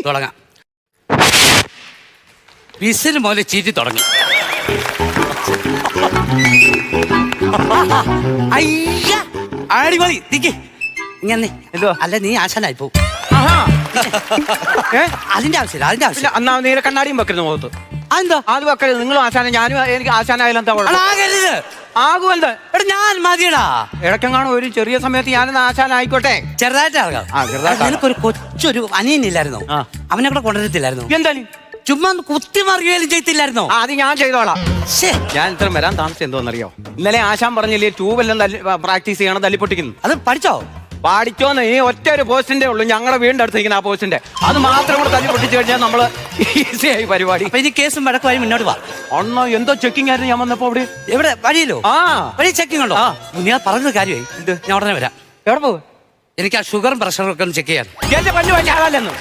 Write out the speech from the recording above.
തുടങ്ങാം. വിസിൽ മുതൽ ചീറ്റി തുടങ്ങി. അയ്യ അടിപൊളി. നിക്ക് ഇങ്ങനെ. എന്തോ? അല്ല നീ ആശാനായി പോവും. അതിന്റെ ആവശ്യമില്ല, അതിന്റെ ആവശ്യമില്ല. അന്നാ നീല കണ്ണാടിയും വെക്കരുത് മുഖത്ത്. അതെന്തോ? അത് വെക്കരുത്. നിങ്ങളും ആശാന, ഞാനും എനിക്ക് ആശാനായാലും എന്താ കുഴപ്പം? ആകരുത്. ആകുമെന്ത്? എടാ ഞാൻ മതിയടാ. ഇടയ്ക്കെങ്ങാണോ ഒരു ചെറിയ സമയത്ത് ഞാനെന്ന് ആശാനായിക്കോട്ടെ. ചെറുതായിട്ട് ഇറങ്ങാം. നിനക്കൊരു കൊച്ചൊരു അനിയനില്ലായിരുന്നോ? അവനെ കൂടെ കൊണ്ടുവരത്തില്ലായിരുന്നു? എന്താണ് ചുമ്മാ കുത്തി മറിയുകയും ചെയ്തില്ലായിരുന്നോ? അത് ഞാൻ ചെയ്തോളാം. ഞാൻ ഇത്ര വരാൻ താമസം എന്തോന്നറിയോ? ഇന്നലെ ആശാൻ പറഞ്ഞില്ലേ ട്യൂബെല്ലാം പ്രാക്ടീസ് ചെയ്യണം, തല്ലിപ്പൊട്ടിക്കുന്നു. അത് പഠിച്ചോ? പാടിച്ചോന്ന് ഈ ഒറ്റ ഒരു പോസ്റ്റിന്റെ ഉള്ളൂ ഞങ്ങളുടെ വീടിന്റെ അടുത്തിരിക്കുന്ന ആ പോസ്റ്റിന്റെ. അത് മാത്രം കൂടെ തല്ലി പൊട്ടിച്ചു കഴിഞ്ഞാൽ നമ്മള് ഈസിയായി പരിപാടി. അപ്പൊ ഇനി കേസും വഴക്കുമായി മുന്നോട്ട് പോവാ. അണ്ണോ എന്തോ ചെക്കിംഗ് ആയിരുന്നു ഞാൻ വന്നപ്പോ അവിടെ. എവിടെ? വഴിയല്ലോ? വഴി ചെക്കിംഗ് ഉണ്ടോ? ആ. നീ പറഞ്ഞത് കാര്യമായി. ഞാൻ ഉടനെ വരാം. എവിടെ പോകും? എനിക്ക് ആ ഷുഗറും പ്രഷറും ഒക്കെ ഒന്ന് ചെക്ക് ചെയ്യാൻ. എന്റെ പല്ല് വെച്ചാലെന്ന്